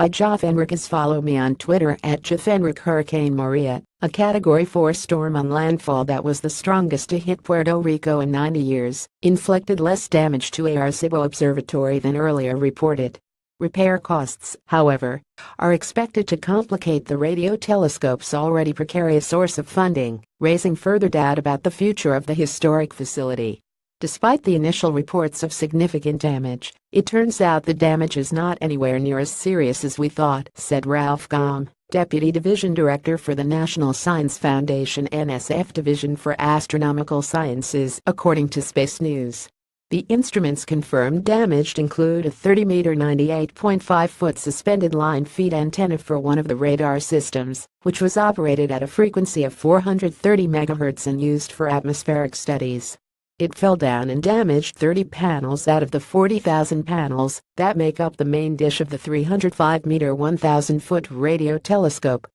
by Jeff Enriquez. Follow me on Twitter at Jeff Enrique. Hurricane Maria, a Category 4 storm on landfall that was the strongest to hit Puerto Rico in 90 years, inflicted less damage to Arecibo Observatory than earlier reported. Repair costs, however, are expected to complicate the radio telescope's already precarious source of funding, raising further doubt about the future of the historic facility. Despite the initial reports of significant damage, it turns out the damage is not anywhere near as serious as we thought, said Ralph Gong, Deputy Division Director for the National Science Foundation NSF Division for Astronomical Sciences, according to Space News. The instruments confirmed damaged include a 30-meter 98.5-foot suspended line feed antenna for one of the radar systems, which was operated at a frequency of 430 MHz and used for atmospheric studies. It fell down and damaged 30 panels out of the 40,000 panels that make up the main dish of the 305-meter 1,000-foot radio telescope.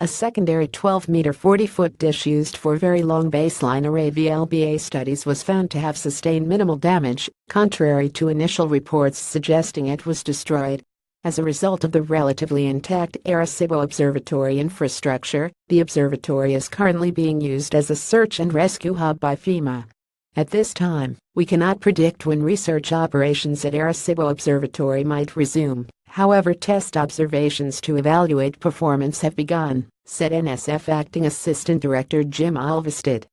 A secondary 12-meter 40-foot dish used for very long baseline array VLBA studies was found to have sustained minimal damage, contrary to initial reports suggesting it was destroyed. As a result of the relatively intact Arecibo Observatory infrastructure, the observatory is currently being used as a search and rescue hub by FEMA. At this time, we cannot predict when research operations at Arecibo Observatory might resume. However, test observations to evaluate performance have begun, said NSF Acting Assistant Director Jim Alvestad.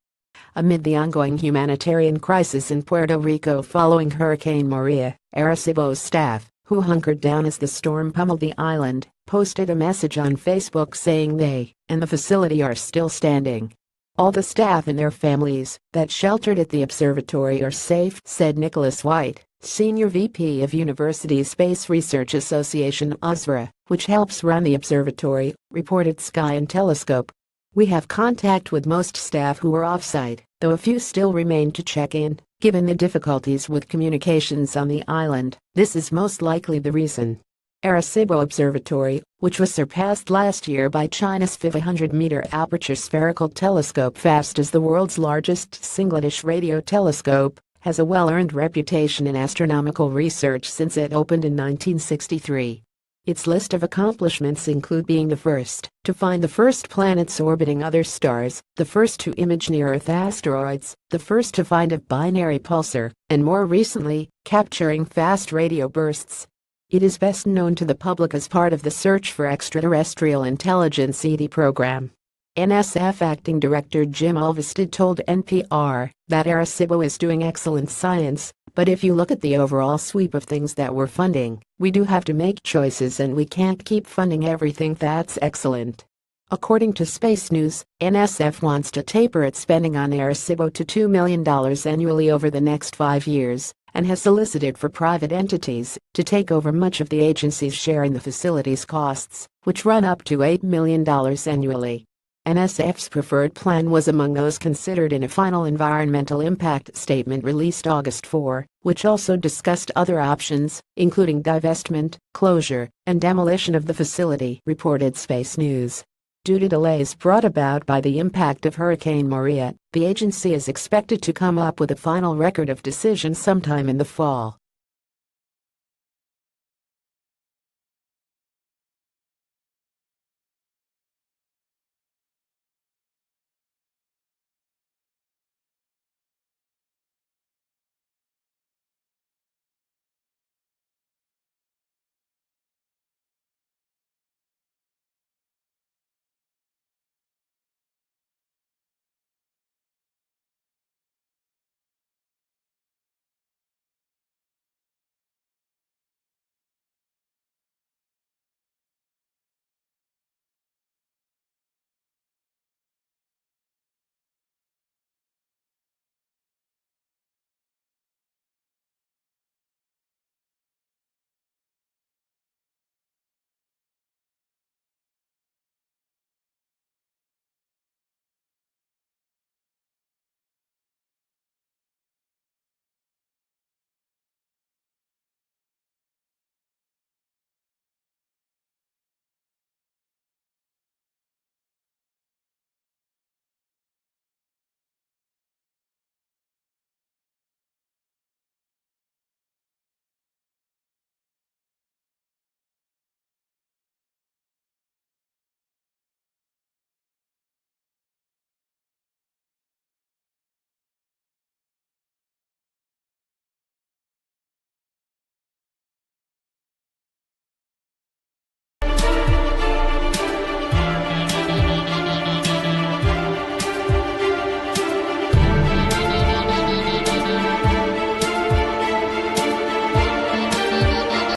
Amid the ongoing humanitarian crisis in Puerto Rico following Hurricane Maria, Arecibo's staff, who hunkered down as the storm pummeled the island, posted a message on Facebook saying they and the facility are still standing. All the staff and their families that sheltered at the observatory are safe, said Nicholas White, Senior VP of University Space Research Association USRA, which helps run the observatory, reported Sky and Telescope. We have contact with most staff who are off-site, though a few still remain to check in. Given the difficulties with communications on the island, this is most likely the reason. Arecibo Observatory, which was surpassed last year by China's 500-meter aperture spherical telescope, fast as the world's largest single-dish radio telescope, has a well-earned reputation in astronomical research since it opened in 1963. Its list of accomplishments include being the first to find the first planets orbiting other stars, the first to image near-Earth asteroids, the first to find a binary pulsar, and more recently, capturing fast radio bursts. It is best known to the public as part of the Search for Extraterrestrial Intelligence ED program. NSF Acting Director Jim Alvestad told NPR that Arecibo is doing excellent science, but if you look at the overall sweep of things that we're funding, we do have to make choices and we can't keep funding everything that's excellent. According to Space News, NSF wants to taper its spending on Arecibo to $2 million annually over the next 5 years, and has solicited for private entities to take over much of the agency's share in the facility's costs, which run up to $8 million annually. NSF's preferred plan was among those considered in a final environmental impact statement released August 4, which also discussed other options, including divestment, closure, and demolition of the facility, reported Space News. Due to delays brought about by the impact of Hurricane Maria, the agency is expected to come up with a final record of decision sometime in the fall.